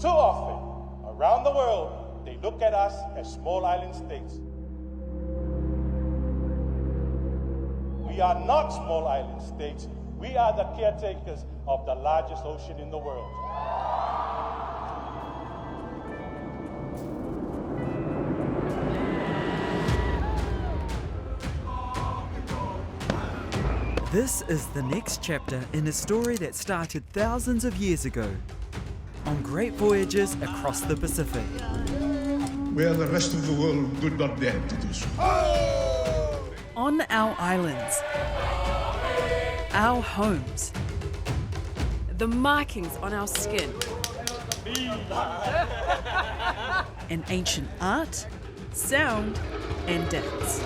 Too often, around the world, they look at us as small island states. We are not small island states. We are the caretakers of the largest ocean in the world. This is the next chapter in a story that started thousands of years ago, on great voyages across the Pacific. Where the rest of the world do not dare to do so. On our islands, our homes, The markings on our skin. and ancient art, Sound and dance.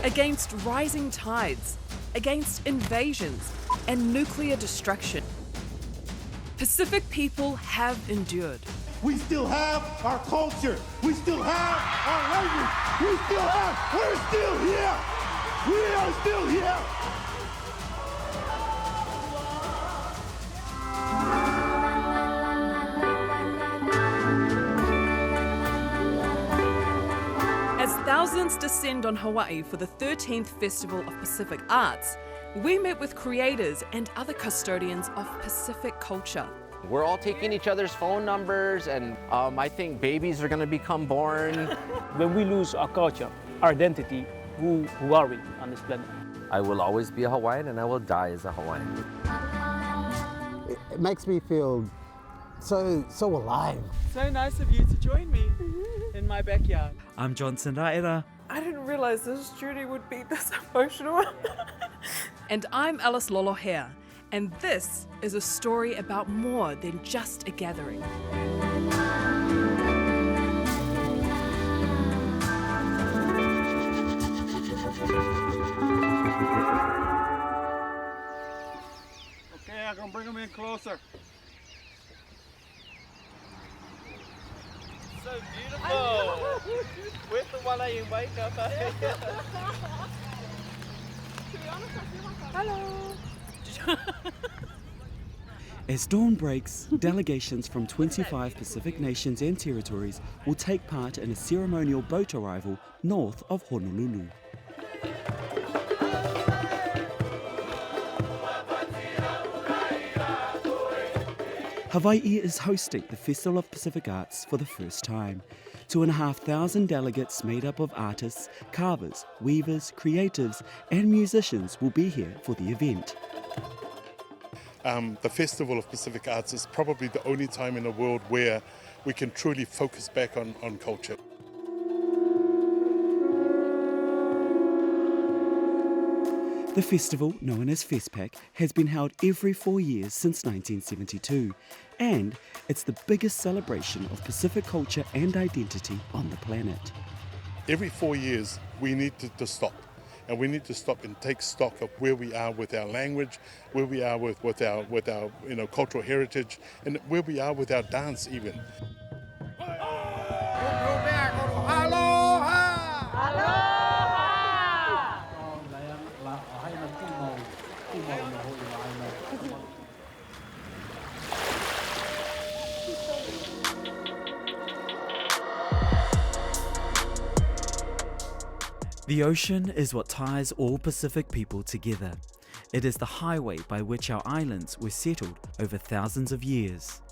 Against rising tides, against invasions and nuclear destruction, Pacific people have endured. We still have our culture. We still have our language. We're still here. We are still here. As thousands descend on Hawaii for the 13th Festival of Pacific Arts, we met with creators and other custodians of Pacific culture. We're all taking each other's phone numbers, and I think babies are going to become born. When we lose our culture, our identity, who are we on this planet? I will always be a Hawaiian and I will die as a Hawaiian. It makes me feel so alive. So nice of you to join me in my backyard. I'm Johnson Raera. I didn't realize this journey would be this emotional. And I'm Alice Lolohea, and this is a story about more than just a gathering. Okay, I'm gonna bring them in closer. So beautiful. With the one I invite up. As dawn breaks, delegations from 25 Pacific nations and territories will take part in a ceremonial boat arrival north of Honolulu. Hawaii is hosting the Festival of Pacific Arts for the first time. 2,500 delegates made up of artists, carvers, weavers, creatives and musicians will be here for the event. The Festival of Pacific Arts is probably the only time in the world where we can truly focus back on culture. The festival, known as FESPAC, has been held every 4 years since 1972, and it's the biggest celebration of Pacific culture and identity on the planet. Every 4 years, we need to stop. And we need to stop and take stock of where we are with our language, where we are with our cultural heritage, and where we are with our dance even. The ocean is what ties all Pacific people together. It is the highway by which our islands were settled over thousands of years.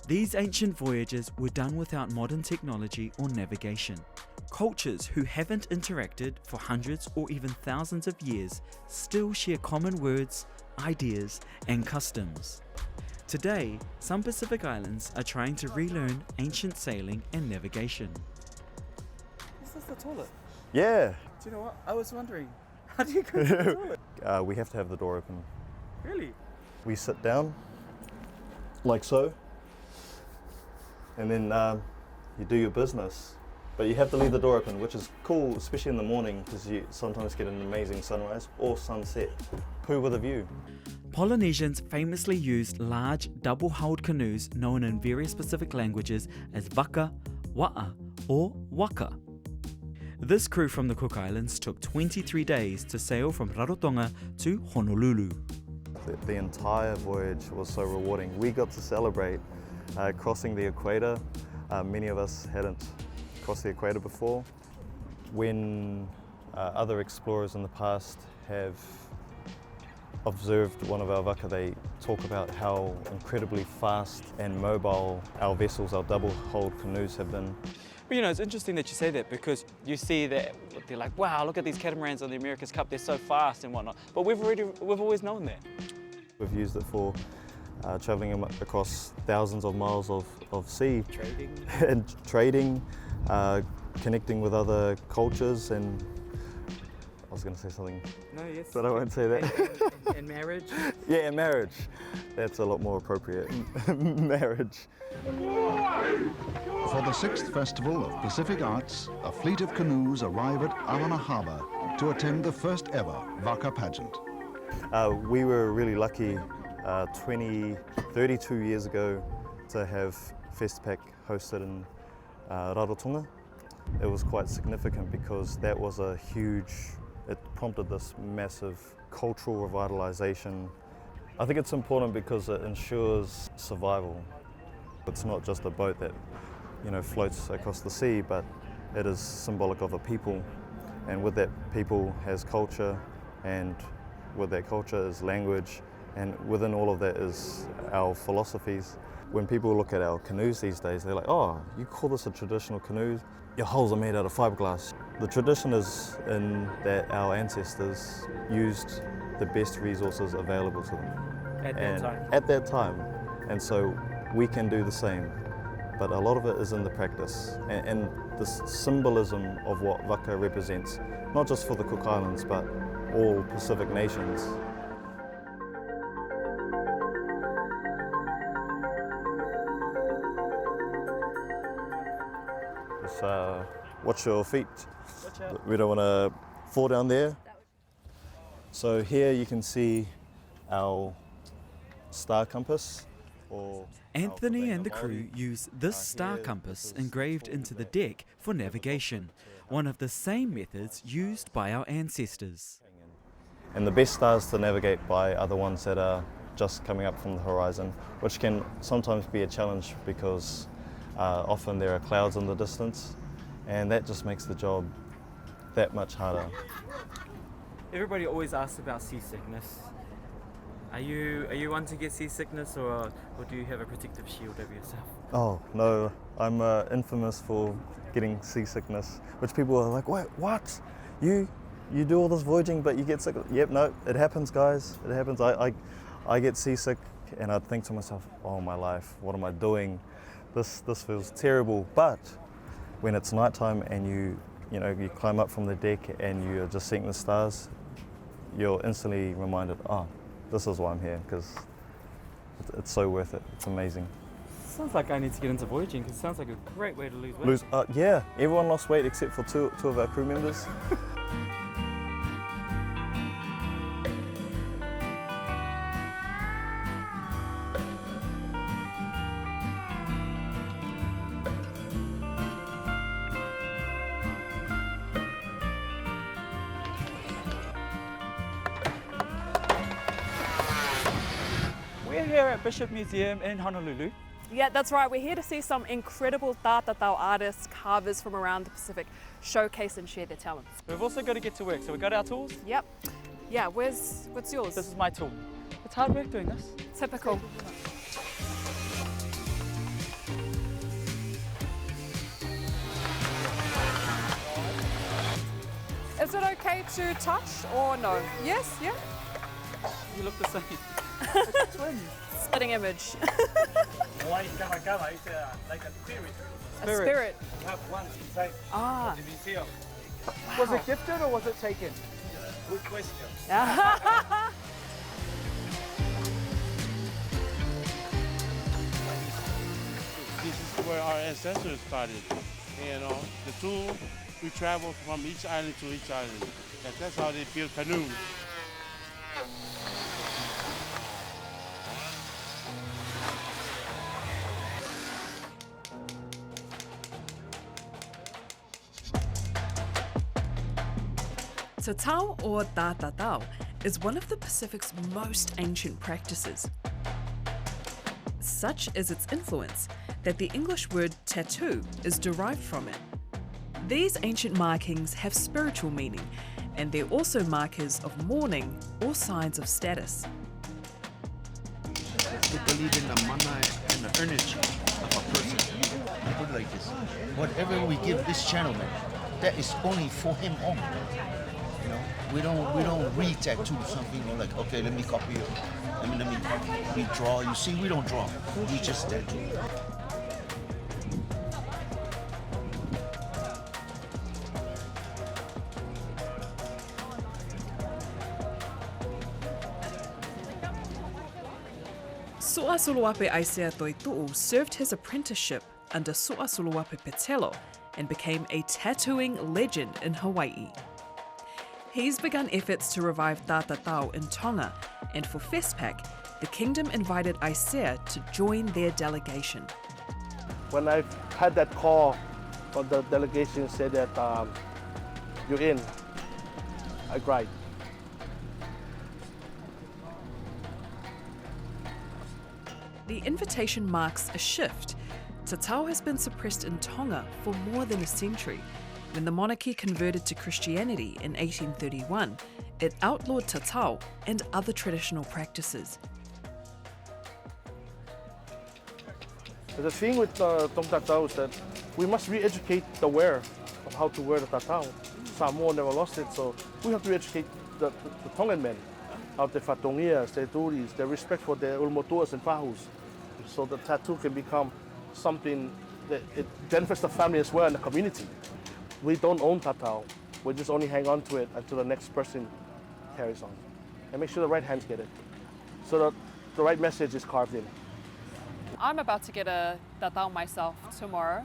These ancient voyages were done without modern technology or navigation. Cultures who haven't interacted for hundreds or even thousands of years still share common words, ideas, and customs. Today, some Pacific islands are trying to relearn ancient sailing and navigation. Is this the toilet? Yeah. Do you know what? I was wondering, how do you go to the toilet? We have to have the door open. Really? We sit down, like so, and then you do your business. But you have to leave the door open, which is cool, especially in the morning, because you sometimes get an amazing sunrise or sunset. Poo with a view. Polynesians famously used large double-hulled canoes known in various Pacific languages as waka, wa'a, or waka. This crew from the Cook Islands took 23 days to sail from Rarotonga to Honolulu. The entire voyage was so rewarding. We got to celebrate crossing the equator. Many of us hadn't crossed the equator before. When other explorers in the past have observed one of our waka, they talk about how incredibly fast and mobile our vessels, our double-hulled canoes have been. But you know, it's interesting that you say that because you see that they're like, wow, look at these catamarans on the America's Cup, they're so fast and whatnot. But we've always known that. We've used it for travelling across thousands of miles of sea. Trading. And trading, connecting with other cultures, and I was going to say something, No, yes. but I won't say that. And marriage. Yeah, and marriage. That's a lot more appropriate. Marriage. For the 6th Festival of Pacific Arts, a fleet of canoes arrive at Arana Harbour to attend the first ever waka pageant. We were really lucky 32 years ago to have Festpac hosted in Rarotonga. It was quite significant because that was it prompted this massive cultural revitalisation. I think it's important because it ensures survival. It's not just a boat that, you know, floats across the sea, but it is symbolic of a people, and with that people has culture, and with that culture is language, and within all of that is our philosophies. When people look at our canoes these days, they're like, oh, you call this a traditional canoe? Your hulls are made out of fiberglass. The tradition is in that our ancestors used the best resources available to them. At that time. And so we can do the same. But a lot of it is in the practice. And this symbolism of what waka represents, not just for the Cook Islands, but all Pacific nations. Just watch your feet. We don't want to fall down there. So here you can see our star compass. Anthony and the crew use this star compass engraved into the deck for navigation, one of the same methods used by our ancestors. And the best stars to navigate by are the ones that are just coming up from the horizon, which can sometimes be a challenge because often there are clouds in the distance, and that just makes the job that much harder. Everybody always asks about seasickness. Are you one to get seasickness, or do you have a protective shield over yourself? Oh no, I'm infamous for getting seasickness, which people are like, wait, what? You do all this voyaging but you get sick? Yep, no, it happens, guys. It happens. I get seasick and I think to myself, oh my life, what am I doing? This feels terrible. But when it's nighttime and you climb up from the deck and you're just seeing the stars, you're instantly reminded, oh, this is why I'm here, because it's so worth it. It's amazing. Sounds like I need to get into voyaging because it sounds like a great way to lose weight. Yeah, everyone lost weight except for two of our crew members. We're here at Bishop Museum in Honolulu. Yeah, that's right. We're here to see some incredible tātātau artists, carvers from around the Pacific showcase and share their talents. We've also got to get to work, so we've got our tools. Yep. Yeah, what's yours? This is my tool. It's hard work doing this. Typical. Is it okay to touch or no? Yes, yeah? You look the same. Spitting image. Why is Kamakama? It's like a spirit. A spirit. You have one inside the museum. Wow. Was it gifted or was it taken? Good question. This is where our ancestors started. And the tool, we travel from each island to each island. And that's how they build canoes. Tatau or tātātau is one of the Pacific's most ancient practices. Such is its influence that the English word tattoo is derived from it. These ancient markings have spiritual meaning, and they're also markers of mourning or signs of status. We believe in the mana and the energy of a person. I put it like this: whatever we give this gentleman, that is only for him only. You know, we don't re-tattoo something or like, okay, let me copy it. Let me draw. You see, we don't draw. We just tattoo. Su'asuluape Aisea Toitu'u served his apprenticeship under Su'asuluape Petelo and became a tattooing legend in Hawaii. He's begun efforts to revive Tātātau in Tonga, and for Festpac, the kingdom invited Aisea to join their delegation. When I had that call from the delegation said that you're in, I cried. The invitation marks a shift. Tatau has been suppressed in Tonga for more than a century. When the monarchy converted to Christianity in 1831, it outlawed tatau and other traditional practices. The thing with tong tatau is that we must re-educate the wearer of how to wear the tatau. Samoa never lost it, so we have to re-educate the Tongan men, how their fatongias, their duties, their respect for their ulmotuas and pahus, so the tattoo can become something that it benefits the family as well and the community. We don't own tatau. We just only hang on to it until the next person carries on. And make sure the right hands get it, so that the right message is carved in. I'm about to get a tatau myself tomorrow,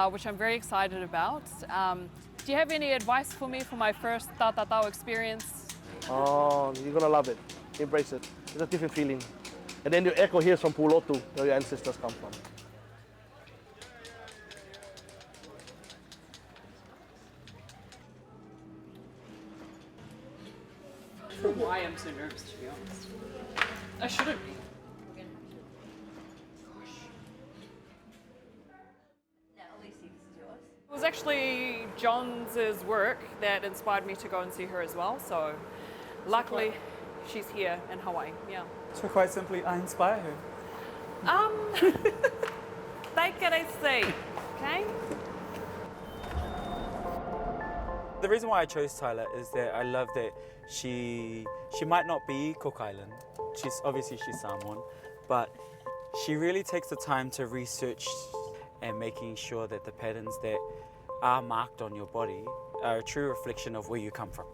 which I'm very excited about. Do you have any advice for me for my first tatau experience? Oh, you're gonna love it. Embrace it. It's a different feeling. And then your echo here is from Pulotu, where your ancestors come from. I don't know why I'm so nervous, to be honest. I shouldn't be. It was actually John's work that inspired me to go and see her as well, so luckily she's here in Hawaii, yeah. So quite simply, I inspire her. Take it easy, okay? The reason why I chose Tyler is that I love that she might not be Cook Island. She's Samoan, but she really takes the time to research and making sure that the patterns that are marked on your body are a true reflection of where you come from.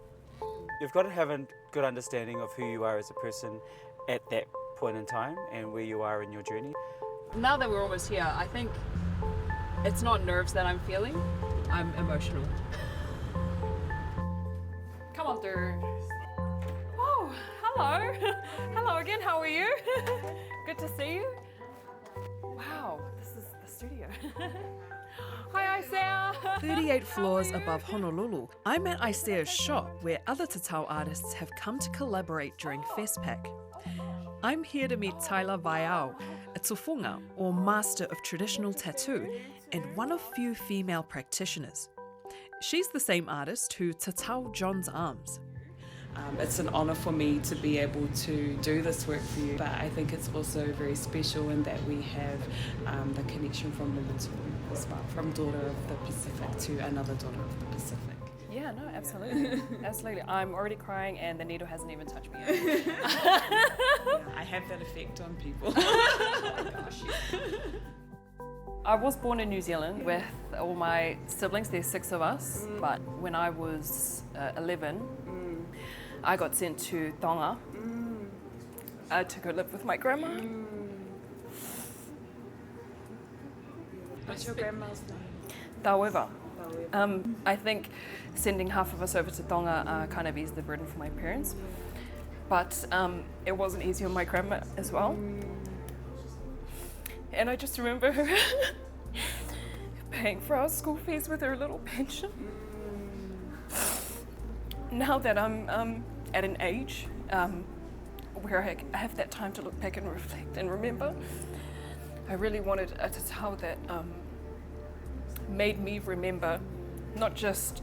You've got to have a good understanding of who you are as a person at that point in time and where you are in your journey. Now that we're almost here, I think it's not nerves that I'm feeling, I'm emotional. Come on through. Oh, hello. Hello again, how are you? Good to see you. Wow, this is the studio. Hi, Aisea. 38 floors above Honolulu, I'm at Aisea's shop where other tatau artists have come to collaborate during Festpac. I'm here to meet Tyler Vaiao, a tufunga or master of traditional tattoo and one of few female practitioners. She's the same artist who tatau John's arms. It's an honour for me to be able to do this work for you, but I think it's also very special in that we have the connection from women to women as well, from daughter of the Pacific to another daughter of the Pacific. Yeah, no, absolutely. Absolutely. I'm already crying and the needle hasn't even touched me yet. Yeah, I have that effect on people. Oh my gosh. I was born in New Zealand with all my siblings, there's 6 of us, but when I was 11, I got sent to Tonga to go live with my grandma. What's your grandma's name? Tauewa. I think sending half of us over to Tonga kind of eased the burden for my parents, but it wasn't easy on my grandma as well. And I just remember her paying for our school fees with her little pension. Now that I'm at an age where I have that time to look back and reflect and remember, I really wanted a tatau that made me remember not just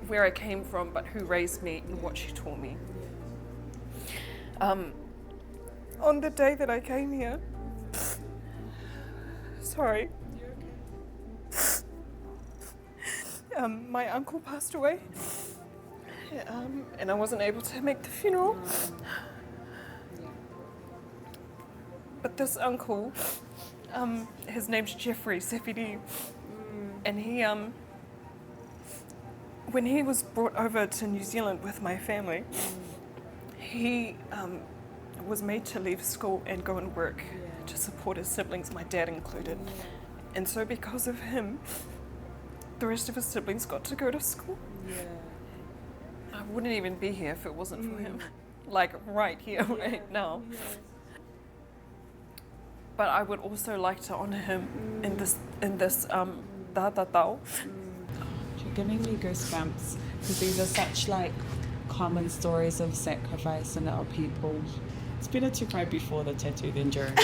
where I came from, but who raised me and what she taught me. On the day that I came here, sorry, my uncle passed away, and I wasn't able to make the funeral. But this uncle, his name's Jeffrey Sefidi, and he, when he was brought over to New Zealand with my family, he was made to leave school and go and work to support his siblings, my dad included. And so because of him, the rest of his siblings got to go to school. I wouldn't even be here if it wasn't for him. Like right here, right now. But I would also like to honour him in this tātātau. You're giving me goosebumps because these are such like common stories of sacrifice in our people. It's better to cry before the tattoo than during.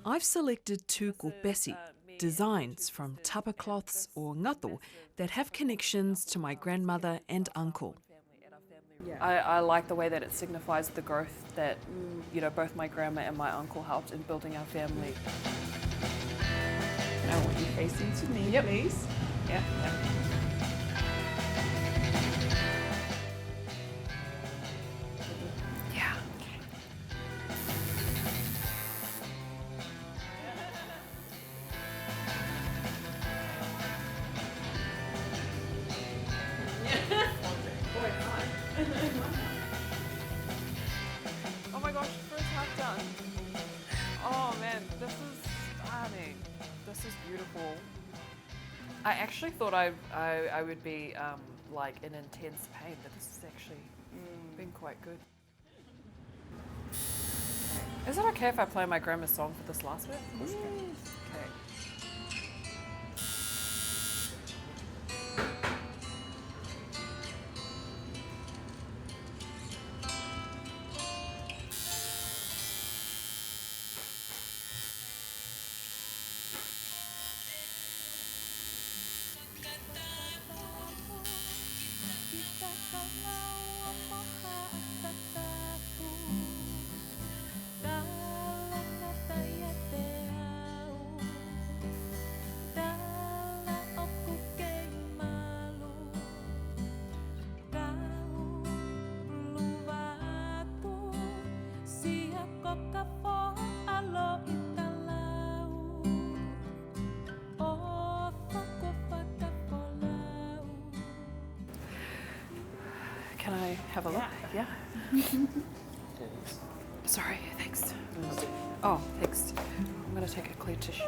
I've selected tuku pesi, designs from tapa cloths or ngato that have connections to my grandmother and uncle. I like the way that it signifies the growth that, you know, both my grandma and my uncle helped in building our family. I want you facing to me, please. Yeah. Yeah. Oh my gosh, first half done. Oh man, this is stunning. This is beautiful. I actually thought I would be like in intense pain, but this has actually been quite good. Is it okay if I play my grandma's song for this last bit? Okay. Can I have a look? Yeah. Sorry, thanks. Oh, thanks. I'm gonna take a clear tissue.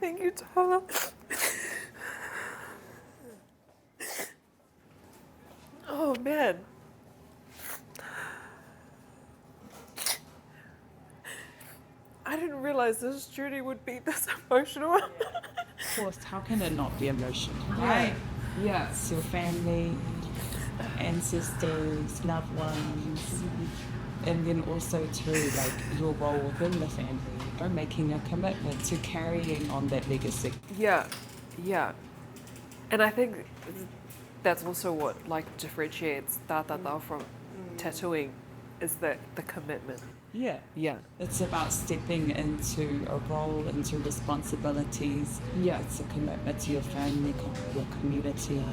Thank you, Tyler. Oh man. I didn't realize this journey would be this emotional. Of course, how can it not be emotional, right? Yeah. It's your family, ancestors, loved ones, and then also too, like your role within the family, or making a commitment to carrying on that legacy. Yeah. And I think that's also what like differentiates tātātau from tattooing, is the commitment. Yeah. It's about stepping into a role, into responsibilities. Yeah. It's a commitment to your family, your community.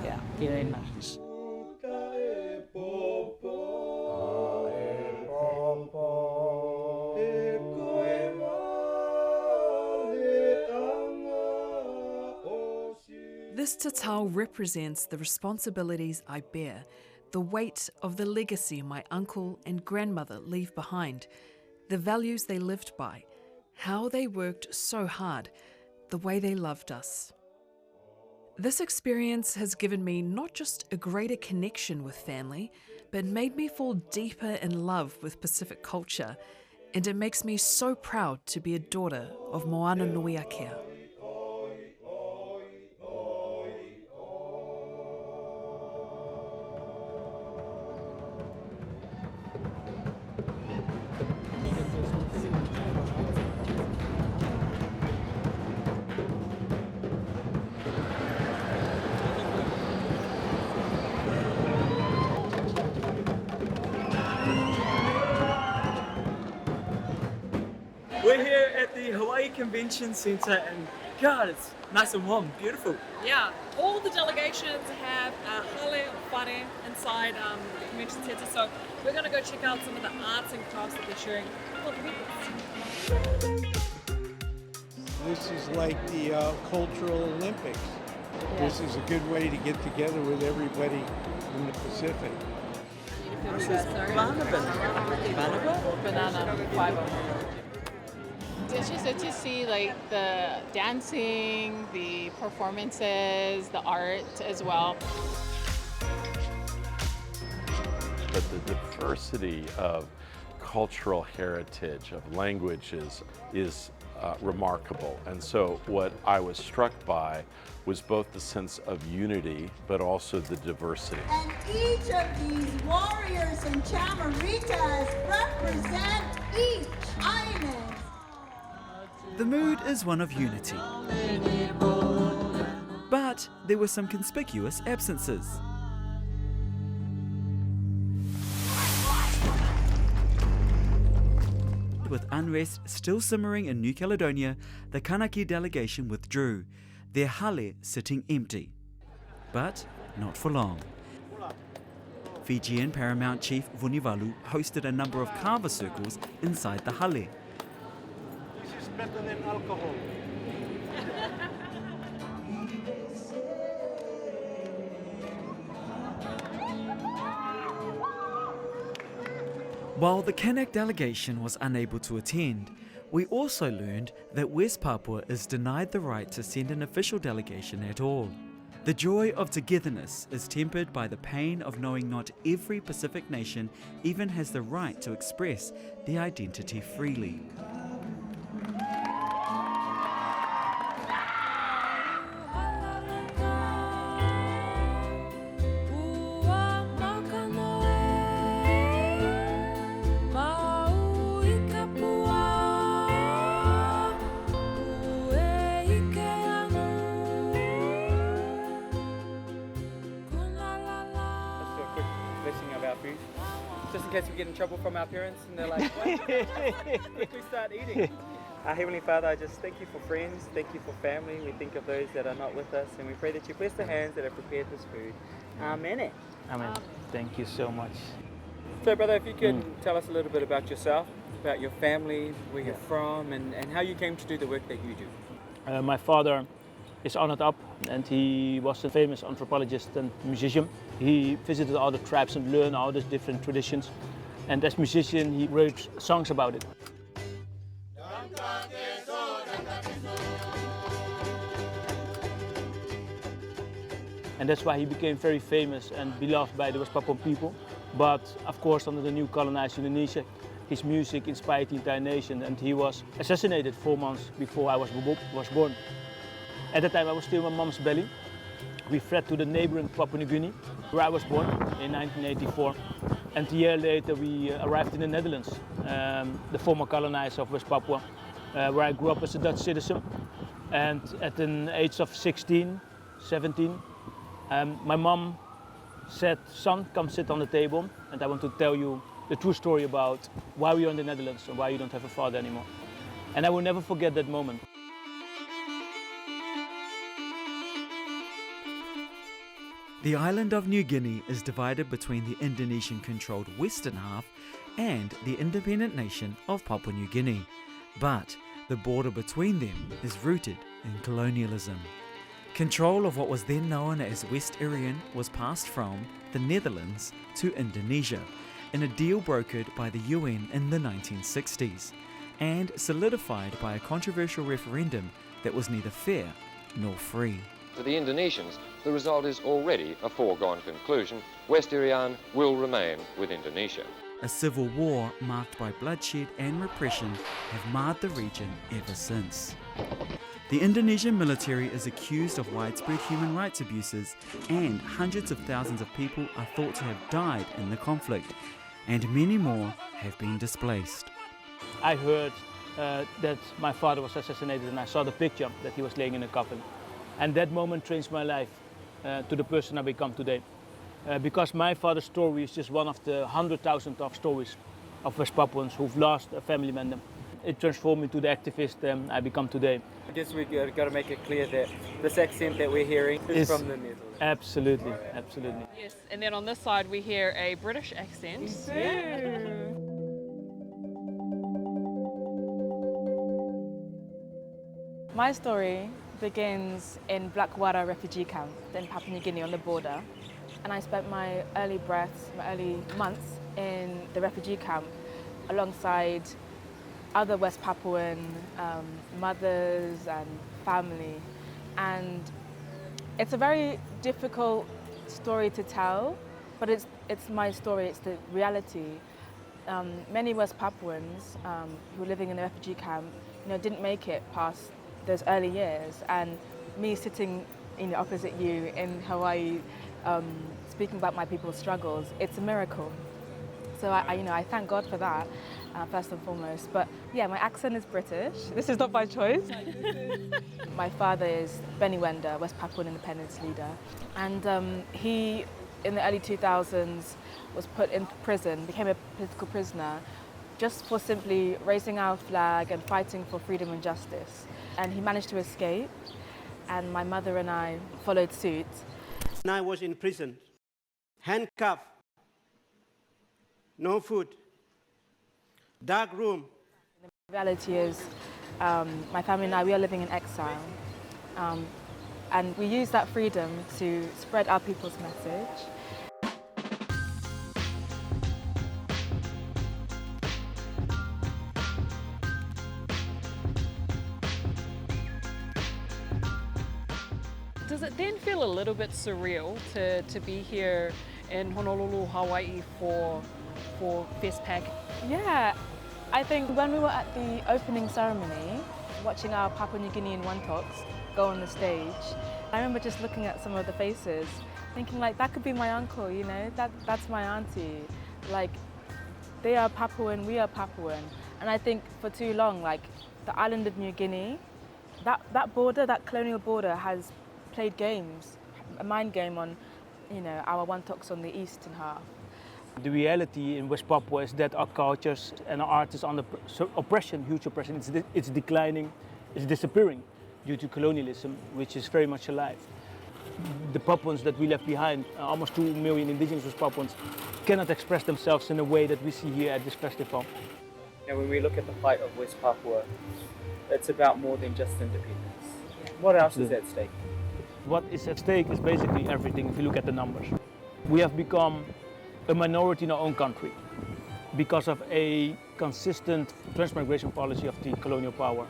Yeah, very much. This tatau represents the responsibilities I bear, the weight of the legacy my uncle and grandmother leave behind, the values they lived by, how they worked so hard, the way they loved us. This experience has given me not just a greater connection with family, but made me fall deeper in love with Pacific culture, and it makes me so proud to be a daughter of Moana Nui Akea. We're here at the Hawaii Convention Center and God, it's nice and warm, beautiful. Yeah, all the delegations have a hale or whare inside the convention centre, so we're going to go check out some of the arts and crafts that they're sharing. This is like the Cultural Olympics. This is a good way to get together with everybody in the Pacific. This is banana fiber. It's just good to see like the dancing, the performances, the art as well. But the diversity of cultural heritage, of languages, is remarkable. And so what I was struck by was both the sense of unity, but also the diversity. And each of these warriors and chamaritas represent each island. The mood is one of unity. But there were some conspicuous absences. With unrest still simmering in New Caledonia, the Kanaki delegation withdrew, their hale sitting empty. But not for long. Fijian Paramount Chief Vunivalu hosted a number of kava circles inside the hale. Better than alcohol. While the Kanak delegation was unable to attend, we also learned that West Papua is denied the right to send an official delegation at all. The joy of togetherness is tempered by the pain of knowing not every Pacific nation even has the right to express their identity freely. Just in case we get in trouble from our parents and they're like, wait, quickly start eating. Our Heavenly Father, I just thank you for friends, thank you for family. We think of those that are not with us, and we pray that you bless the hands that have prepared this food. Amen. Amen. Thank you so much. So, brother, if you could tell us a little bit about yourself, about your family, where you're from, and how you came to do the work that you do. My father is honored up, and he was a famous anthropologist and musician. He visited all the tribes and learned all the different traditions. And as a musician, he wrote songs about it. And that's why he became very famous and beloved by the West Papuan people. But of course, under the new colonized Indonesia, his music inspired the entire nation, and he was assassinated 4 months before I was born. At that time, I was still in my mom's belly. We fled to the neighboring Papua New Guinea, where I was born in 1984. And a year later, we arrived in the Netherlands, the former colonizer of West Papua, where I grew up as a Dutch citizen. And at an age of 16, 17, my mom said, "Son, come sit on the table, and I want to tell you the true story about why we are in the Netherlands and why you don't have a father anymore." And I will never forget that moment. The island of New Guinea is divided between the Indonesian-controlled western half and the independent nation of Papua New Guinea, but the border between them is rooted in colonialism. Control of what was then known as West Irian was passed from the Netherlands to Indonesia in a deal brokered by the UN in the 1960s and solidified by a controversial referendum that was neither fair nor free. For the Indonesians, the result is already a foregone conclusion. West Irian will remain with Indonesia. A civil war marked by bloodshed and repression have marred the region ever since. The Indonesian military is accused of widespread human rights abuses, and hundreds of thousands of people are thought to have died in the conflict, and many more have been displaced. I heard that my father was assassinated, and I saw the picture that he was laying in a coffin. And that moment changed my life to the person I become today. Because my father's story is just one of the 100,000 of stories of West Papuans who've lost a family member. It transformed me to the activist I become today. I guess we've got to make it clear that this accent that we're hearing is from the Netherlands. Absolutely, absolutely. Yes, and then on this side we hear a British accent. My story begins in Blackwater refugee camp in Papua New Guinea on the border. And I spent my early months in the refugee camp alongside other West Papuan mothers and family. And it's a very difficult story to tell, but it's my story, it's the reality. Many West Papuans who were living in the refugee camp, didn't make it past those early years, and me sitting opposite you in Hawaii, speaking about my people's struggles, it's a miracle. So I thank God for that, first and foremost. But yeah, my accent is British. This is not by choice. My father is Benny Wenda, West Papuan independence leader, and he, in the early 2000s, was put into prison, became a political prisoner, just for simply raising our flag and fighting for freedom and justice. And he managed to escape, and my mother and I followed suit. When I was in prison, handcuffed, no food, dark room. The reality is, my family and I, we are living in exile. And we use that freedom to spread our people's message. Does it then feel a little bit surreal to be here in Honolulu, Hawaii for FestPac? Yeah, I think when we were at the opening ceremony, watching our Papua New Guinean Wantoks go on the stage, I remember just looking at some of the faces, thinking like, that could be my uncle, that's my auntie. Like, they are Papuan, we are Papuan. And I think for too long, like, the island of New Guinea, that border, that colonial border has played games, a mind game on, our Wantoks on the eastern half. The reality in West Papua is that our cultures and our art is under oppression, huge oppression. It's declining, it's disappearing due to colonialism, which is very much alive. The Papuans that we left behind, almost 2 million indigenous West Papuans, cannot express themselves in a way that we see here at this festival. Now, when we look at the fight of West Papua, it's about more than just independence. What else is at stake? What is at stake is basically everything if you look at the numbers. We have become a minority in our own country because of a consistent transmigration policy of the colonial power.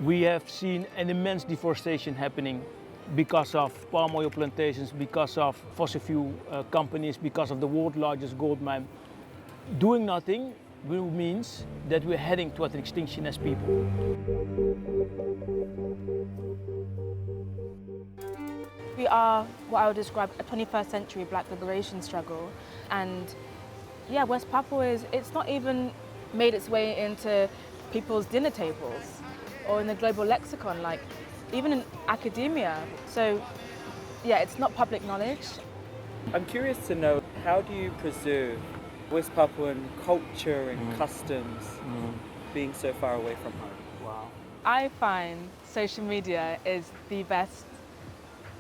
We have seen an immense deforestation happening because of palm oil plantations, because of fossil fuel companies, because of the world's largest gold mine. Doing nothing means that we're heading towards an extinction as people. We are what I would describe a 21st century black liberation struggle. And yeah, West Papua it's not even made its way into people's dinner tables or in the global lexicon, like even in academia. So yeah, it's not public knowledge. I'm curious to know, how do you preserve West Papuan culture and customs being so far away from home? Wow. I find social media is the best,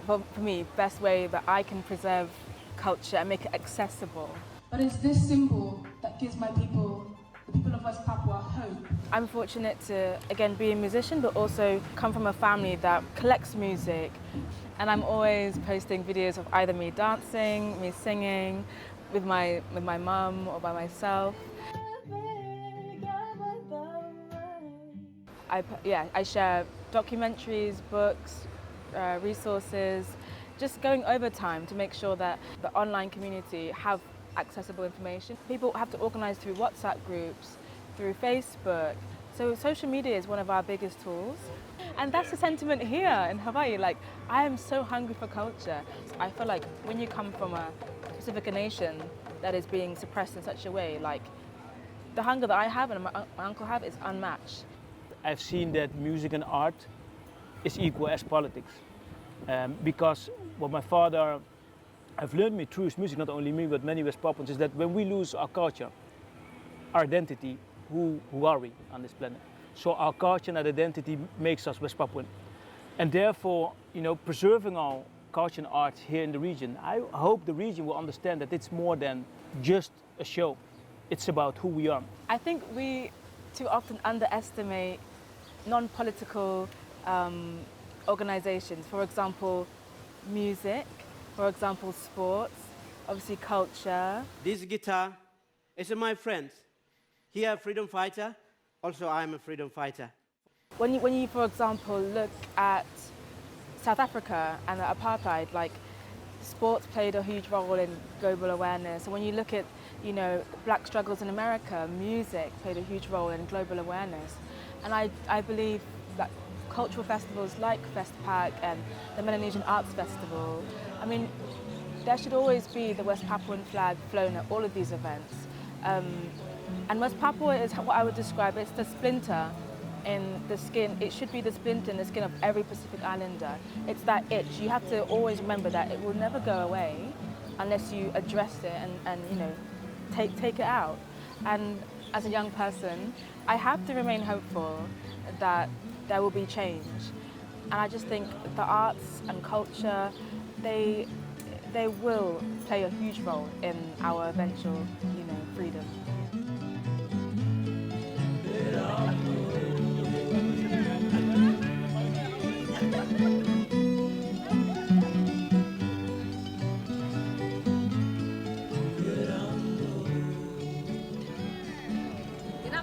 for me, best way that I can preserve culture and make it accessible. But it's this symbol that gives my people, the people of West Papua hope? I'm fortunate to, again, be a musician, but also come from a family that collects music. And I'm always posting videos of either me dancing, me singing, with my mum or by myself. I share documentaries, books, resources, just going over time to make sure that the online community have accessible information. People have to organise through WhatsApp groups, through Facebook. So social media is one of our biggest tools. And that's the sentiment here in Hawaii. Like, I am so hungry for culture. I feel like when you come from a Pacifica nation that is being suppressed in such a way, like the hunger that I have and my uncle have is unmatched. I've seen that music and art is equal as politics. Because what my father have learned me through his music, not only me, but many West Papuans, is that when we lose our culture, our identity, who are we on this planet? So our culture and identity makes us West Papuan. And therefore, preserving our culture and art here in the region, I hope the region will understand that it's more than just a show. It's about who we are. I think we too often underestimate non-political organizations. For example, music, for example, sports, obviously culture. This guitar is my friend. He a freedom fighter, also I'm a freedom fighter. When you, for example, look at South Africa and the apartheid, like sports played a huge role in global awareness. And when you look at, black struggles in America, music played a huge role in global awareness. And I believe that cultural festivals like Festpac and the Melanesian Arts Festival, I mean, there should always be the West Papuan flag flown at all of these events. And West Papua is what I would describe, it's the splinter in the skin. It should be the splinter in the skin of every Pacific Islander. It's that itch. You have to always remember that it will never go away unless you address it and take it out. And as a young person, I have to remain hopeful that there will be change. And I just think the arts and culture, they will play a huge role in our eventual, freedom.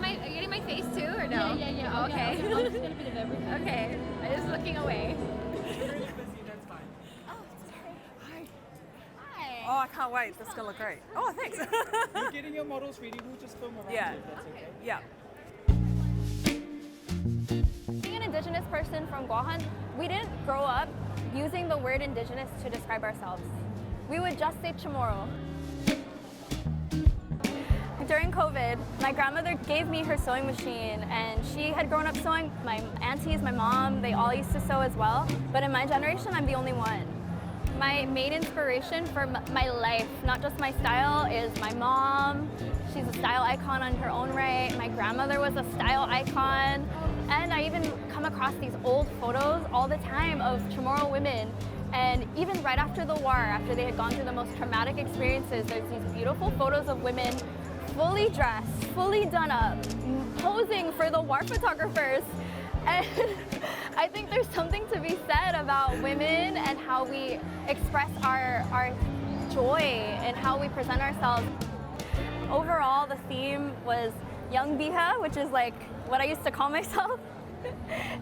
Are you getting my face too, or no? Yeah. Oh, okay. I'll just get a bit of everything. Okay. I'm just looking away. Oh, I can't wait. This is going to look great. Oh, thanks. You're getting your models ready. We'll just film around Yeah. if that's okay. Yeah. Being an Indigenous person from Guahan, we didn't grow up using the word Indigenous to describe ourselves. We would just say Chamorro. During COVID, my grandmother gave me her sewing machine, and she had grown up sewing. My aunties, my mom, they all used to sew as well. But in my generation, I'm the only one. My main inspiration for my life, not just my style, is my mom. She's a style icon on her own right. My grandmother was a style icon. And I even come across these old photos all the time of Chamorro women. And even right after the war, after they had gone through the most traumatic experiences, there's these beautiful photos of women fully dressed, fully done up, posing for the war photographers. And I think there's something to be said about women and how we express our joy and how we present ourselves. Overall, the theme was young Biha, which is like what I used to call myself.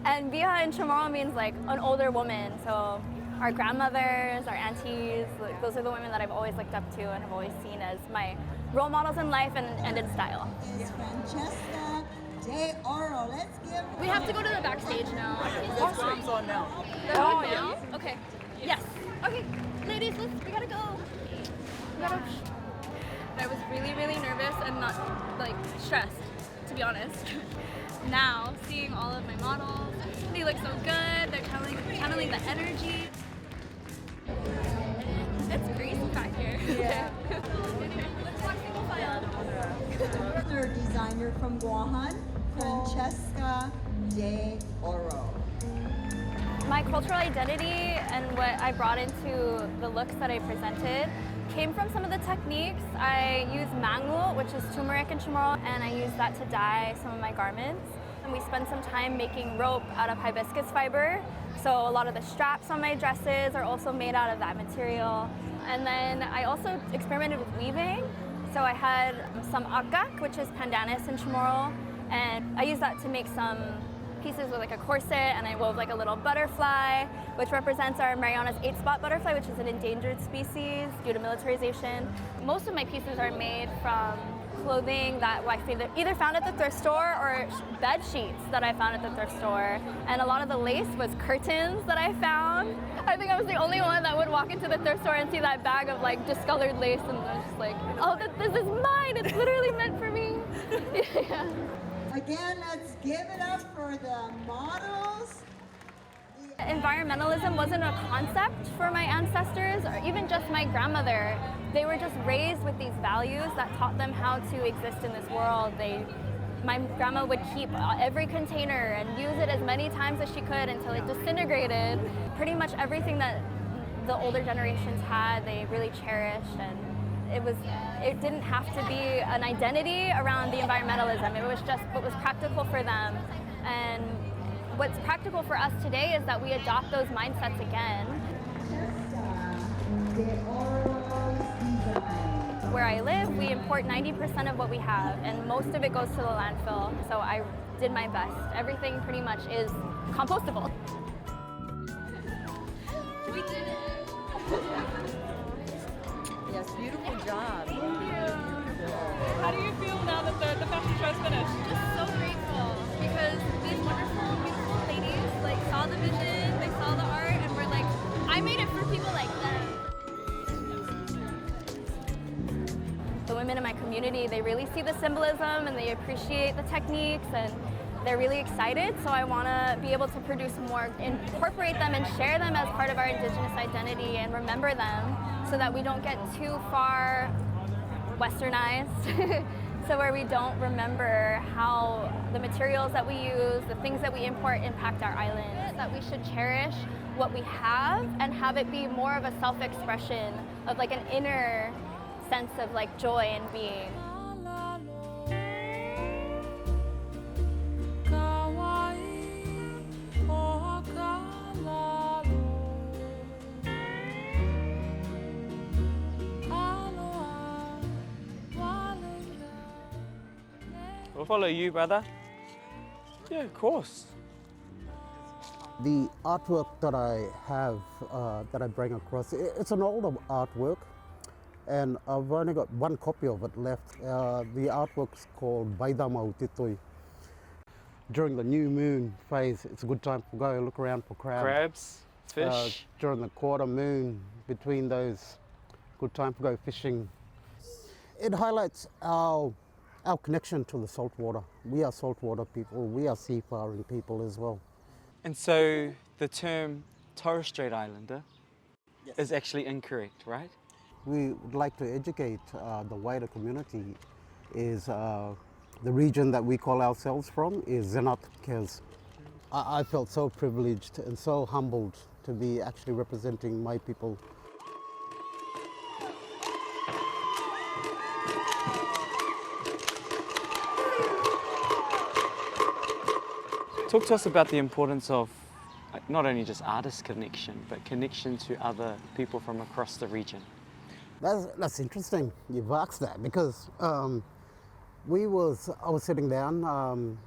And Biha in Chamorro means like an older woman. So our grandmothers, our aunties, those are the women that I've always looked up to and have always seen as my role models in life and in style. Francesca De Oro. Let's give. We have to go to the backstage now. What's on now? Oh, now? Okay. Yes. Okay, ladies, we gotta go. I was really, really nervous and not stressed, to be honest. Now, seeing all of my models, they look so good. They're channeling the energy. It's crazy back here. Yeah. Let's walk single file. Another designer from Guahan, Francesca De Oro. My cultural identity and what I brought into the looks that I presented came from some of the techniques. I use mangul, which is turmeric and chamorro, and I use that to dye some of my garments. And we spend some time making rope out of hibiscus fiber. So a lot of the straps on my dresses are also made out of that material. And then I also experimented with weaving. So I had some akak, which is pandanus and chamorro, and I used that to make some pieces with like a corset, and I wove like a little butterfly, which represents our Mariana's 8-spot butterfly, which is an endangered species due to militarization. Most of my pieces are made from clothing that I either found at the thrift store or bed sheets that I found at the thrift store. And a lot of the lace was curtains that I found. I think I was the only one that would walk into the thrift store and see that bag of like discolored lace and was just like, oh, this is mine, it's literally meant for me. Yeah. Again, let's give it up for the models. Environmentalism wasn't a concept for my ancestors or even just my grandmother. They were just raised with these values that taught them how to exist in this world. My grandma would keep every container and use it as many times as she could until it disintegrated. Pretty much everything that the older generations had, they really cherished, and it didn't have to be an identity around the environmentalism. It was just what was practical for them. And what's practical for us today is that we adopt those mindsets again. Where I live, we import 90% of what we have, and most of it goes to the landfill. So I did my best. Everything pretty much is compostable. We did it! Yes, beautiful job. Thank you. How do you feel now that the fashion show's finished? Just so grateful, because these wonderful, beautiful ladies saw the vision, they saw the art, and were like, I made it for people like them. The women in my community, they really see the symbolism and they appreciate the techniques, and they're really excited. So I want to be able to produce more, incorporate them and share them as part of our Indigenous identity and remember them so that we don't get too far westernized. So where we don't remember how the materials that we use, the things that we import impact our island. That we should cherish what we have and have it be more of a self-expression of like an inner sense of like joy and being. We'll follow you, brother. Yeah, of course. The artwork that I have, that I bring across, it's an older artwork, and I've only got one copy of it left. The artwork's called Baidama Utitui. During the new moon phase, it's a good time to go look around for crabs. Crabs, fish. During the quarter moon, between those, good time to go fishing. It highlights our connection to the saltwater. We are saltwater people, we are seafaring people as well. And so the term Torres Strait Islander is actually incorrect, right? We would like to educate the wider community. Is the region that we call ourselves from is Zenat Kes. I felt so privileged and so humbled to be actually representing my people. Talk to us about the importance of not only just artist connection, but connection to other people from across the region. That's interesting you've asked that, because I was sitting down,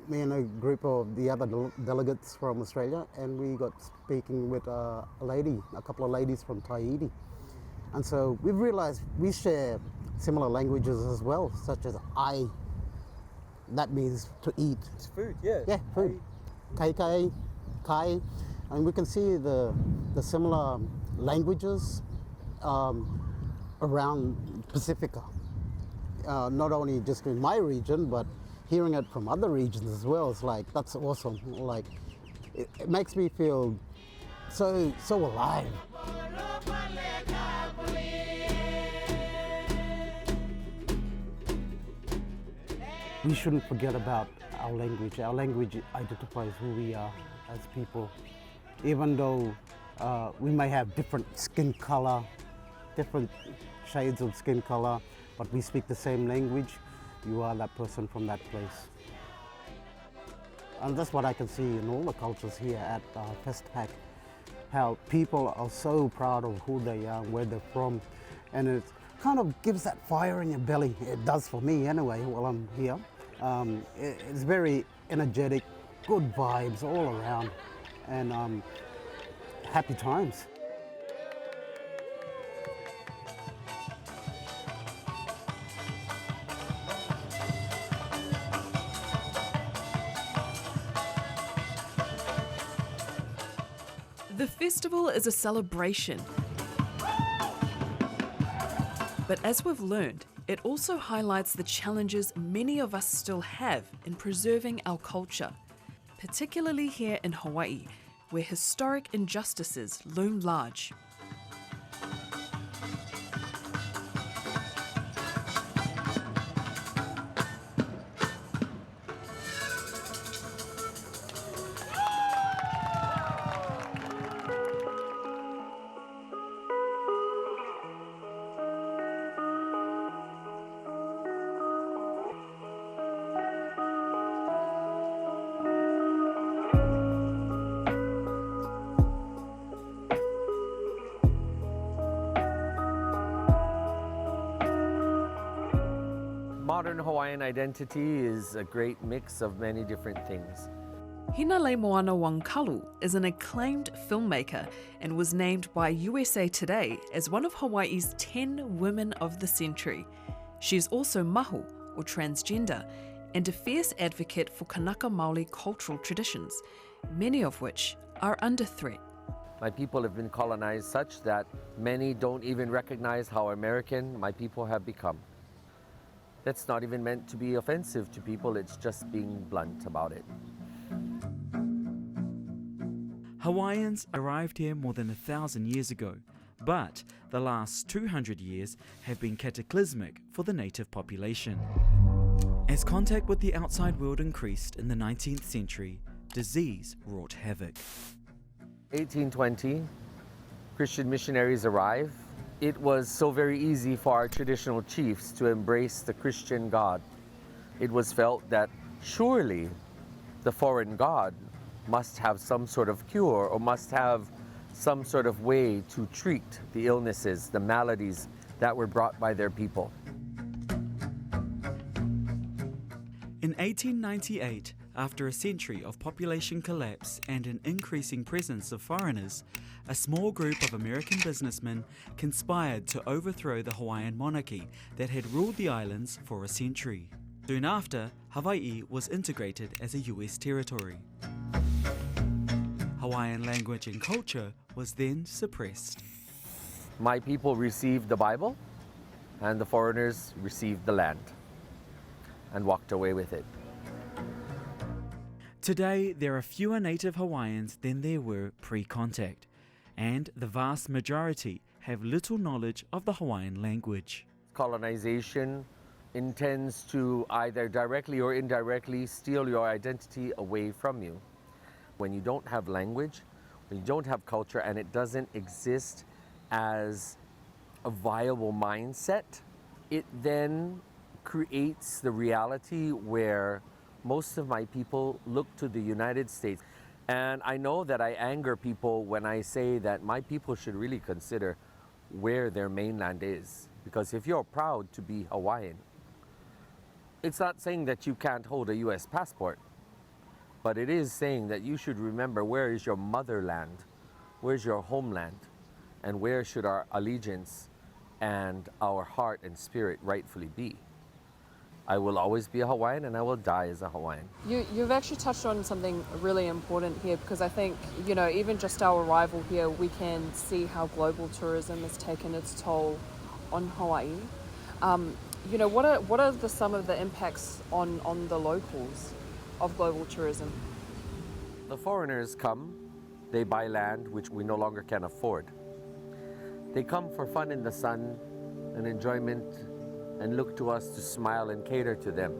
me and a group of the other delegates from Australia, and we got speaking with a couple of ladies from Tahiti. And so we've realized we share similar languages as well, such as ai. That means to eat. It's food, yeah. Yeah, food. Kai, kai. And we can see the similar languages around Pacifica. Not only just in my region, but hearing it from other regions as well. It's like, that's awesome. Like, it makes me feel so alive. We shouldn't forget about our language. Our language identifies who we are as people. even though we may have different skin color, different shades of skin color, but we speak the same language. You are that person from that place. And that's what I can see in all the cultures here at Festpac, how people are so proud of who they are, where they're from, and it kind of gives that fire in your belly. It does for me anyway while I'm here. It's very energetic, good vibes all around, and happy times. The festival is a celebration. But as we've learned, it also highlights the challenges many of us still have in preserving our culture, particularly here in Hawaii, where historic injustices loom large. Modern Hawaiian identity is a great mix of many different things. Hinalei Moana Wangkalu is an acclaimed filmmaker and was named by USA Today as one of Hawaii's 10 Women of the Century. She is also mahu, or transgender, and a fierce advocate for Kanaka Maoli cultural traditions, many of which are under threat. My people have been colonized such that many don't even recognize how American my people have become. That's not even meant to be offensive to people, it's just being blunt about it. Hawaiians arrived here more than 1,000 years ago, but the last 200 years have been cataclysmic for the native population. As contact with the outside world increased in the 19th century, disease wrought havoc. 1820, Christian missionaries arrive. It was so very easy for our traditional chiefs to embrace the Christian God. It was felt that surely the foreign God must have some sort of cure or must have some sort of way to treat the illnesses, the maladies that were brought by their people. In 1898, after a century of population collapse and an increasing presence of foreigners, a small group of American businessmen conspired to overthrow the Hawaiian monarchy that had ruled the islands for a century. Soon after, Hawaii was integrated as a US territory. Hawaiian language and culture was then suppressed. My people received the Bible, and the foreigners received the land and walked away with it. Today, there are fewer native Hawaiians than there were pre-contact, and the vast majority have little knowledge of the Hawaiian language. Colonization intends to either directly or indirectly steal your identity away from you. When you don't have language, when you don't have culture, and it doesn't exist as a viable mindset, it then creates the reality where most of my people look to the United States. And I know that I anger people when I say that my people should really consider where their mainland is. Because if you're proud to be Hawaiian, it's not saying that you can't hold a US passport, but it is saying that you should remember where is your motherland, where's your homeland, and where should our allegiance and our heart and spirit rightfully be. I will always be a Hawaiian and I will die as a Hawaiian. You've actually touched on something really important here, because I think, you know, even just our arrival here, we can see how global tourism has taken its toll on Hawaii. You know, what are some of the impacts on the locals of global tourism? The foreigners come, they buy land which we no longer can afford. They come for fun in the sun and enjoyment and look to us to smile and cater to them,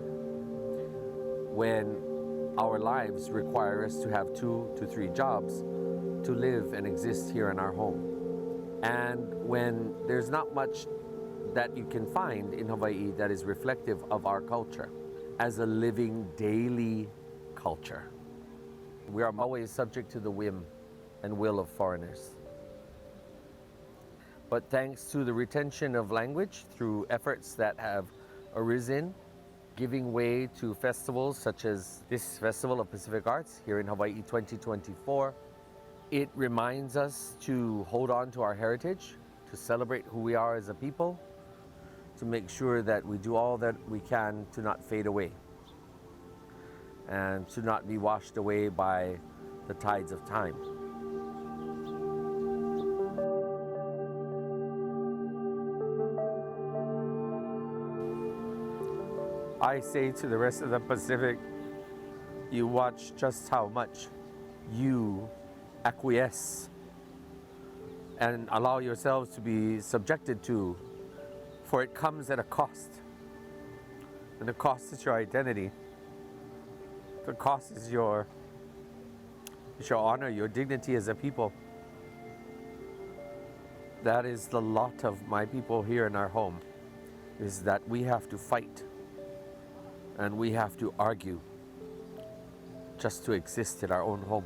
when our lives require us to have 2 to 3 jobs to live and exist here in our home. And when there's not much that you can find in Hawaii that is reflective of our culture as a living daily culture, we are always subject to the whim and will of foreigners. But thanks to the retention of language through efforts that have arisen, giving way to festivals such as this Festival of Pacific Arts here in Hawaii 2024, it reminds us to hold on to our heritage, to celebrate who we are as a people, to make sure that we do all that we can to not fade away and to not be washed away by the tides of time. I say to the rest of the Pacific, you watch just how much you acquiesce and allow yourselves to be subjected to, for it comes at a cost. And the cost is your identity. The cost is your honor, your dignity as a people. That is the lot of my people here in our home, is that we have to fight and we have to argue just to exist in our own home.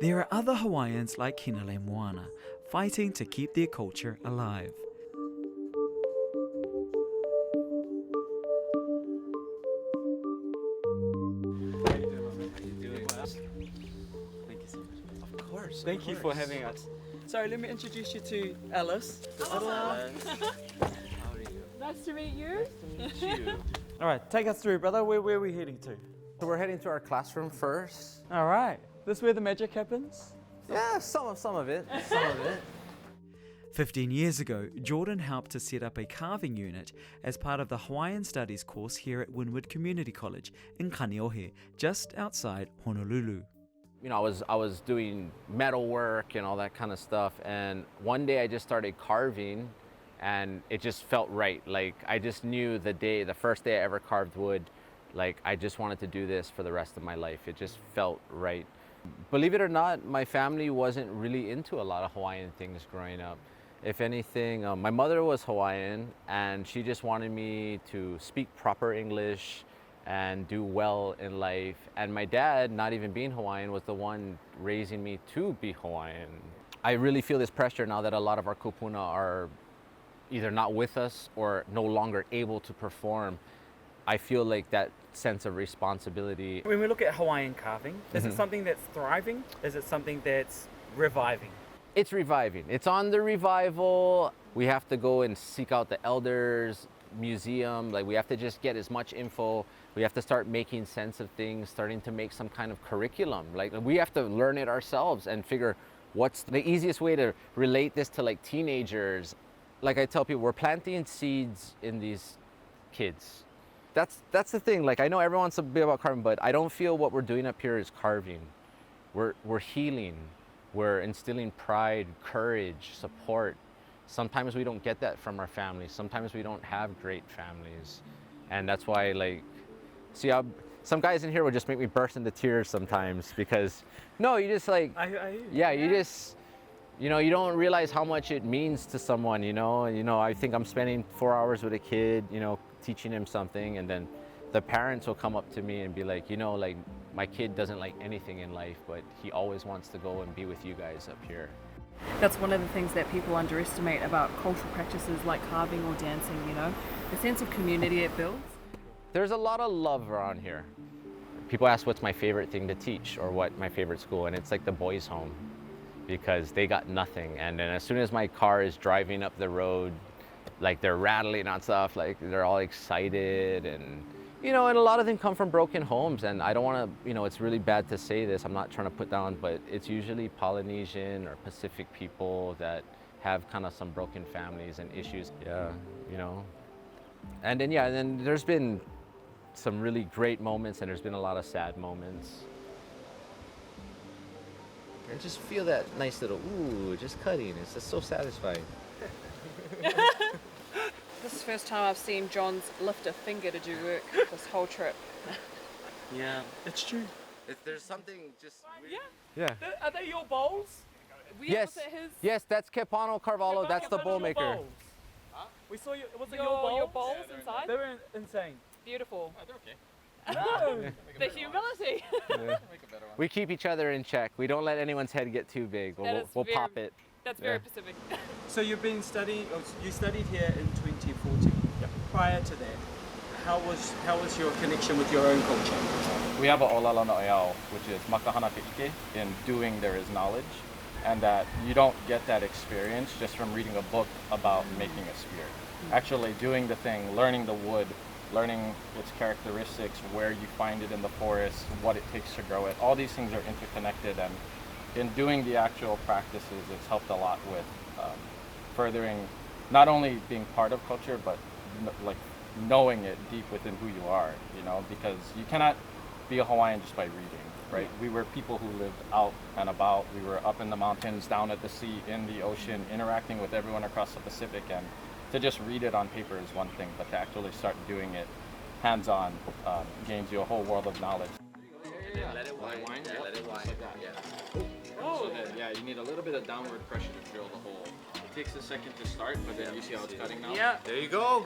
There are other Hawaiians like Hinale Moana, fighting to keep their culture alive. Of course. Thank you for having us. Sorry, let me introduce you to Alice. Nice to meet you. All right, take us through, brother. Where are we heading to? So we're heading to our classroom first. All right. This where the magic happens? Yeah, some of it. 15 years ago, Jordan helped to set up a carving unit as part of the Hawaiian Studies course here at Wynwood Community College in Kaneohe, just outside Honolulu. You know, I was doing metal work and all that kind of stuff, and one day I just started carving, and it just felt right. Like, I just knew the first day I ever carved wood, like, I just wanted to do this for the rest of my life. It just felt right. Believe it or not, my family wasn't really into a lot of Hawaiian things growing up. If anything, my mother was Hawaiian, and she just wanted me to speak proper English and do well in life. And my dad, not even being Hawaiian, was the one raising me to be Hawaiian. I really feel this pressure now that a lot of our kupuna are either not with us or no longer able to perform. I feel like that sense of responsibility. When we look at Hawaiian carving, is it something that's thriving? Is it something that's reviving? It's reviving. It's on the revival. We have to go and seek out the elders, museum. Like, we have to just get as much info. We have to start making sense of things, starting to make some kind of curriculum. Like, we have to learn it ourselves and figure what's the easiest way to relate this to like teenagers. Like I tell people, we're planting seeds in these kids. That's the thing. Like, I know everyone wants to be about carving, but I don't feel what we're doing up here is carving. We're healing. We're instilling pride, courage, support. Sometimes we don't get that from our families. Sometimes we don't have great families. And that's why, like, see, some guys in here will just make me burst into tears sometimes because, no, you just like, you just, you know, you don't realize how much it means to someone, you know. I think I'm spending 4 hours with a kid, you know, teaching him something, and then the parents will come up to me and be like, you know, like, my kid doesn't like anything in life, but he always wants to go and be with you guys up here. That's one of the things that people underestimate about cultural practices like carving or dancing, you know, the sense of community it builds. There's a lot of love around here. People ask what's my favorite thing to teach or what my favorite school, and it's like the boys' home because they got nothing. And then as soon as my car is driving up the road, like, they're rattling on stuff, like they're all excited, and you know, and a lot of them come from broken homes, and I don't want to, you know, it's really bad to say this, I'm not trying to put down, but it's usually Polynesian or Pacific people that have kind of some broken families and issues. Yeah, you know. And then there's been some really great moments, and there's been a lot of sad moments. And just feel that nice little, ooh, just cutting, it's just so satisfying. This is the first time I've seen John's lift a finger to do work this whole trip. Yeah, it's true. If there's something just... Yeah. Yeah. Are they your bowls? Yes, yes, that's Kepano Carvalho, that's the bowl maker. We saw you. Was it your bowls inside? They were insane. Beautiful. Oh, they're okay. No, the humility. Yeah. We keep each other in check. We don't let anyone's head get too big, or we'll pop it. That's very Pacific. So you've been studying, you studied here in 2014. Yep. Prior to that, how was your connection with your own culture? We have a Olala No'eau, which is Makahana Pichike, in doing there is knowledge, and that you don't get that experience just from reading a book about making a spear. Actually doing the thing, learning the wood, learning its characteristics, where you find it in the forest, what it takes to grow it. All these things are interconnected, and in doing the actual practices, it's helped a lot with furthering not only being part of culture, but like knowing it deep within who you are, you know, because you cannot be a Hawaiian just by reading, right? We were people who lived out and about. We were up in the mountains, down at the sea, in the ocean, interacting with everyone across the Pacific, and to just read it on paper is one thing, but to actually start doing it hands-on gains you a whole world of knowledge. Let it wind. Yeah, let it wind. Like that. Yeah. So that, yeah, you need a little bit of downward pressure to drill the hole. It takes a second to start, but then you see how it's cutting now? Yeah. There you go.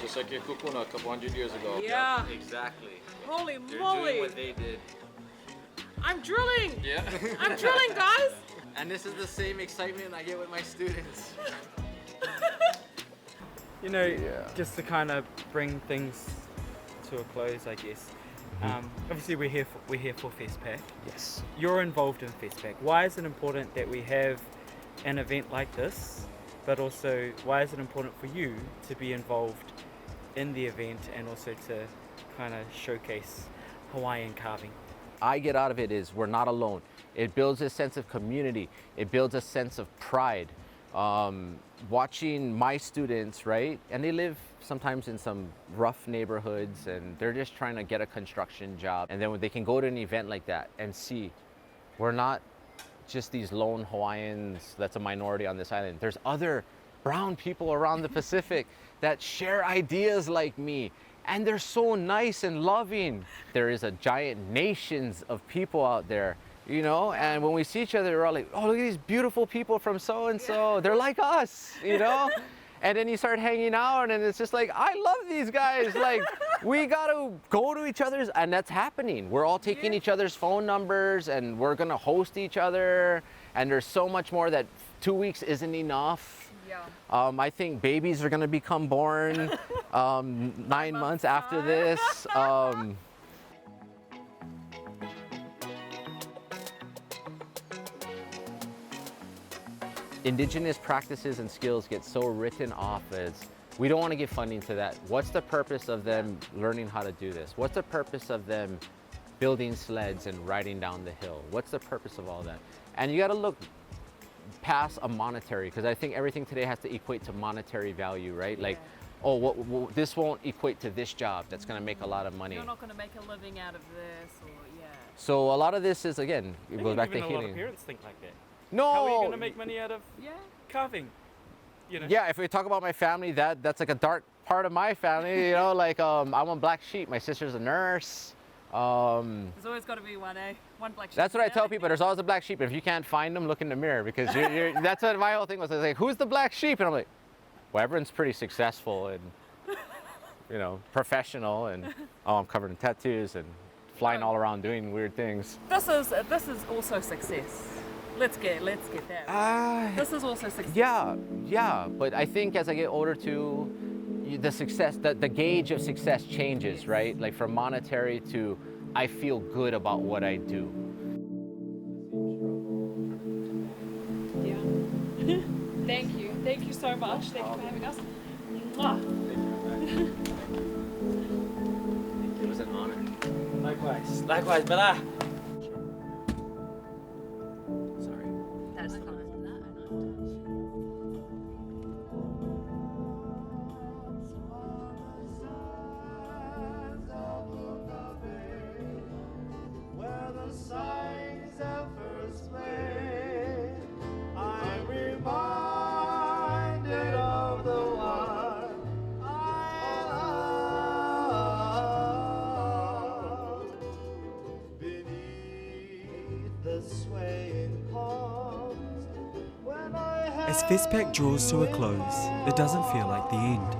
Just like your kukuna a couple hundred years ago. Yeah. Yep, exactly. Holy They're moly. doing what they did. I'm drilling. Yeah. I'm drilling, guys. And this is the same excitement I get with my students. You know, just to kind of bring things to a close, I guess. Obviously, we're here for FestPac. Yes. You're involved in FestPac. Why is it important that we have an event like this? But also, why is it important for you to be involved in the event and also to kind of showcase Hawaiian carving? I get out of it is we're not alone. It builds a sense of community. It builds a sense of pride. Watching my students, right? And they live sometimes in some rough neighborhoods, and they're just trying to get a construction job. And then when they can go to an event like that and see, we're not just these lone Hawaiians that's a minority on this island. There's other brown people around the Pacific that share ideas like me. And they're so nice and loving. There is a giant nations of people out there, you know, and when we see each other, we're all like, oh, look at these beautiful people from so-and-so. They're like us, you know? And then you start hanging out, and it's just like, I love these guys. Like, we got to go to each other's, and that's happening. We're all taking each other's phone numbers, and we're going to host each other. And there's so much more that 2 weeks isn't enough. Yeah. I think babies are going to become born 9 months after this. Indigenous practices and skills get so written off as, we don't want to give funding to that. What's the purpose of them learning how to do this? What's the purpose of them building sleds and riding down the hill? What's the purpose of all that? And you got to look past a monetary, because I think everything today has to equate to monetary value, right? Like, oh, this won't equate to this job that's going to make a lot of money. You're not going to make a living out of this, or So a lot of this is, again, it goes back to even healing. a lot of parents think like that. No! How are you going to make money out of carving? You know? Yeah, if we talk about my family, that's like a dark part of my family, you know, like I'm a black sheep. My sister's a nurse. There's always got to be one, eh? One black sheep. That's what I tell people. There's always a black sheep. If you can't find them, look in the mirror, because that's what my whole thing was. I was like, who's the black sheep? And I'm like, well, everyone's pretty successful and, you know, professional, and I'm covered in tattoos and flying all around doing weird things. This is also success. Let's get that. This is also success. Yeah. But I think as I get older too, the success, the gauge of success changes, right? Like from monetary to, I feel good about what I do. Yeah. Thank you so much. Thank you for having us. Mwah. was an honor. Likewise. Likewise, Bella. That's fine. Where the signs have first played, I'm reminded of the one I love. Beneath the swaying palms, when I As Festpac draws to a close, it doesn't feel like the end.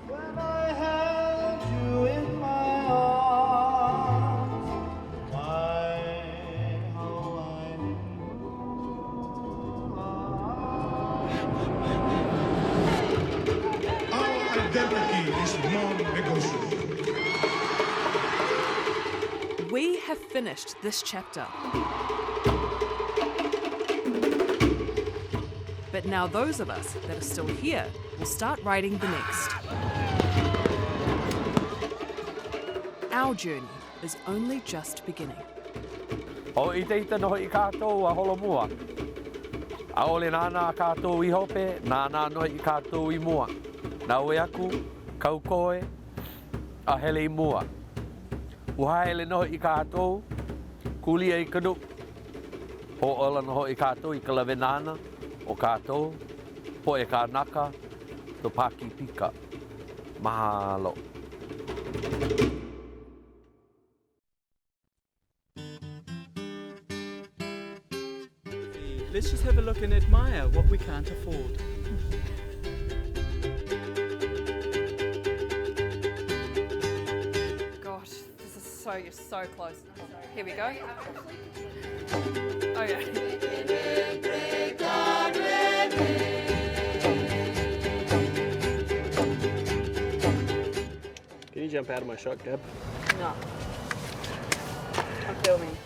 when I held you in my arms, Our identity is non-negotiable. We have finished this chapter. But now those of us that are still here will start writing the next. Our journey is only just beginning. O I te ita noho I kātou a holomua. A ole nāna a kātou I hope, nāna noho I kātou I mua. Nā oe aku, kaukoe, a hele I mua. Uhaele noho I kātou, kulia I kanu. Ho ola noho I kātou I kalawe nāna o kātou, po e kānaka, to pāki pika. Mahalo. Let's just have a look and admire what we can't afford. Gosh, this is you're so close. Here we go. Oh yeah. Can you jump out of my shot, Gab? No. I'm filming.